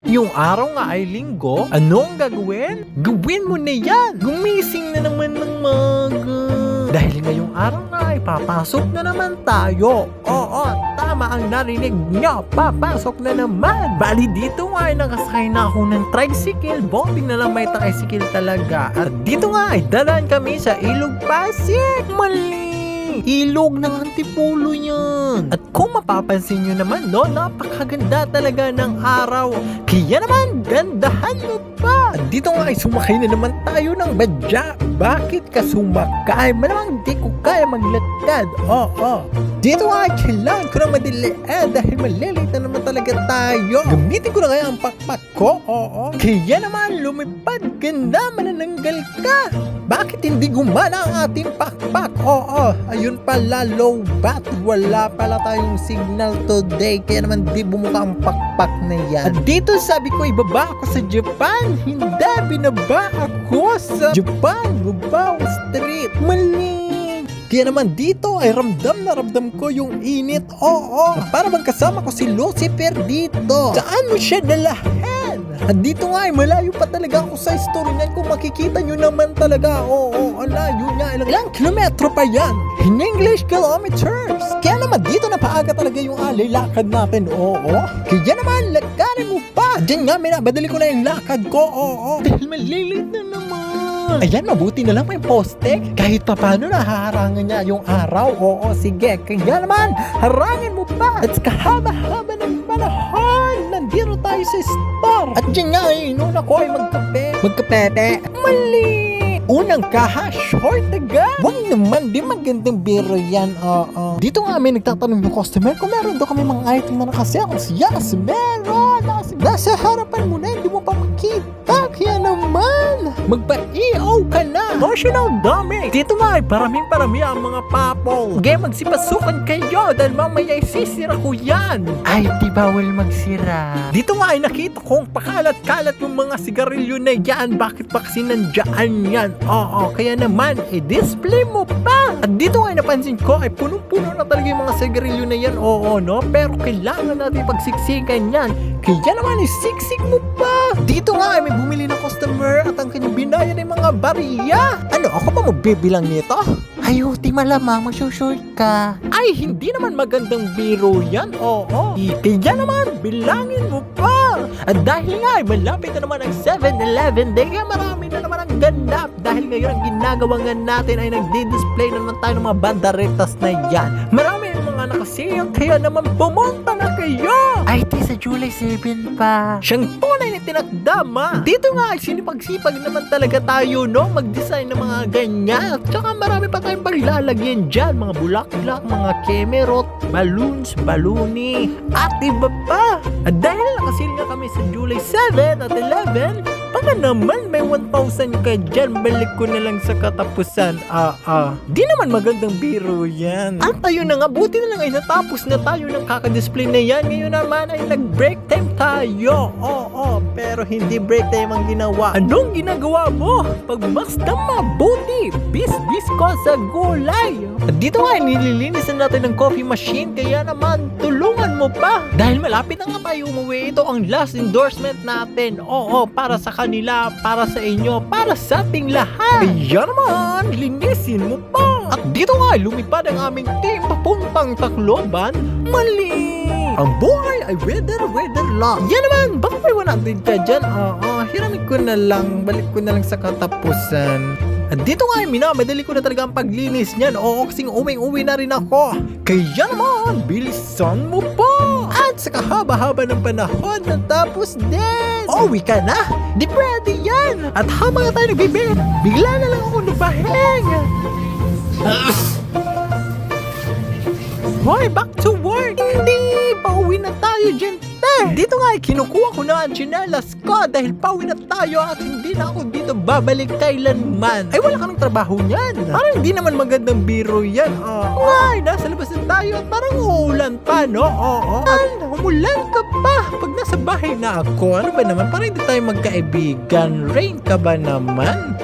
Yung araw nga ay linggo, anong gagawin? Gawin mo na yan! Gumising na naman ng maga. Dahil ngayong araw nga ay papasok na naman tayo. Oo, tama ang narinig nyo. Papasok na naman. Bali dito nga ay nakasakay na ako ng tricycle. Bonding na lang may tricycle talaga. At dito nga ay dadaan kami sa Ilog Pasig. Mali! Ilog ng Antipolo yan. At kung mapapansin nyo naman, no, napakaganda talaga ng araw. Kaya naman, gandahan mo pa. At dito nga ay sumakay na naman tayo ng badya. Bakit ka sumakay? Malamang di ko kaya maglakad. Oo. Dito nga ay kailangan ko na madilian dahil malilate na naman talaga tayo. Gamitin ko na kaya ang pakpak ko. Oo. Kaya naman, lumipad ka na, manananggal ka. Bakit hindi gumana ang ating pakpak? Oo. Ayun pala, low bat. Wala pala tayong signal today. Kaya naman di bumuka ang pakpak na yan. At dito sabi ko, ibaba ako sa Japan. Hindi, binaba ako sa Japan. Gubao Street. Mali. Kaya naman dito ay ramdam ko yung init. Oo. Para bang kasama ko si Lucifer dito. Saan mo siya dalahan? At dito nga ay malayo pa talaga ako sa story niyan. Kung makikita nyo naman talaga. Oo, alayo niya. Ilang kilometro pa yan. In English, kilometers. Kaya naman dito na paaga talaga yung lakad natin. Oo. Kaya naman, lakarin mo pa. Diyan nga, minabadali ko na yung lakad ko. Oo. Dahil malilit na naman. Ayan, mabuti na lang may poste. Kahit pa paano nahaharangan niya yung araw. Oo, sige. Kaya naman, harangin mo pa. At kahaba-haba ng panahon, nandito tayo sa store. At dyan nga, inuna ko ay magkape. Mali! Unang kaha, short agad. Wag naman, di magandang biro yan. Oo. Dito nga may nagtatanong yung customer kung meron daw kami mga item na nakasale. Yes, meron! Nasa harapan mo na, hindi mo pa makita. Kaya naman, magpa-EO ka na. Emotional damage. Dito nga ay paraming-parami ang mga papol. Game, magsipasukan kayo dahil mamaya sisira ko yan. Ay, di bawal magsira. Dito nga ay nakita kong pakalat-kalat yung mga sigarilyo na yan. Bakit pa kasi nandyan yan? Oo, kaya naman, i-display mo pa. At dito nga napansin ko ay punong-puno na talaga yung mga sigarilyo na yan. Oo, no? Pero kailangan natin pagsiksikan yan. Kaya naman, isiksik mo pa. Dito nga ay may bumili na customer at ang kanyang binayan ay mga bariya. Ano, ako pa magbibilang nito? Ayuti malamang, magsushort ka. Ay, hindi naman magandang biro yan. Oo. Kaya naman, bilangin mo pa. At dahil nga ay malapit na naman ang 7-Eleven, kaya marami na naman ang ganap. Dahil ngayon ang ginagawa nga natin ay nagdi-display na naman tayo ng mga bandaretas na yan. Marami ang mga nakasale, kaya naman pumunta na kayo. Ay, sa July 7 pa. Siyang tunay na tinakdama. Dito nga ay sinipag-sipag naman talaga tayo, no? Mag-design ng mga ganyan. At saka marami pa tayong paglalagyan dyan. Mga bulaklak, mga kemerot, balloons, baluni, at iba pa. At dahil nakasil nga kami sa July 7 at 11, baka naman may 1,000 ka dyan. Balik ko na lang sa katapusan. Di naman magandang biro yan. At ayun na nga, buti na lang ay natapos na tayo ng kakadisplay na yan. Ngayon naman ay nag-break time tayo. Oo, pero hindi break time ang ginawa. Anong ginagawa mo? Pagmasdan mabuti, bis-bis ko sa gulay. At dito nga, nililinisan natin ng coffee machine. Kaya naman, tulungan mo pa. Dahil malapit na nga tayo umuwi. Ito ang last endorsement natin. Oo, para sa kanila, para sa inyo, para sa ating lahat. Kaya naman, linisin mo pa. At dito nga, lumipad ang aming team papuntang Tacloban. Mali! Ang buhay ay weather lang. Yan naman, baka may 100 ka dyan. Hiramig ko na lang, balik ko na lang sa katapusan. At dito nga, minamadali ko na talaga ang paglinis niyan. Oo, kasing uwi na rin ako. Kaya naman, bilisan mo pa. At sa kahaba-haba ng panahon, natapos din. Uwi ka na? Di pwede yan. At habang tayo nagbibigay, bigla na lang ako nagpahing. Hoy, back to work. Hindi, pauwi na tayo dyan. Dito nga ay kinukuha ko na ang tsinelas ko dahil pauwi na tayo at hindi na ako dito babalik kailanman. Ay, wala ka ng trabaho niyan. Parang hindi naman magandang biro yan. Ay, nasa labas na tayo at parang uulan pa, no? Oo. Umulan ka pa. Pag nasa bahay na ako, ano ba naman? Parang hindi tayo magkaibigan. Rain ka ba naman?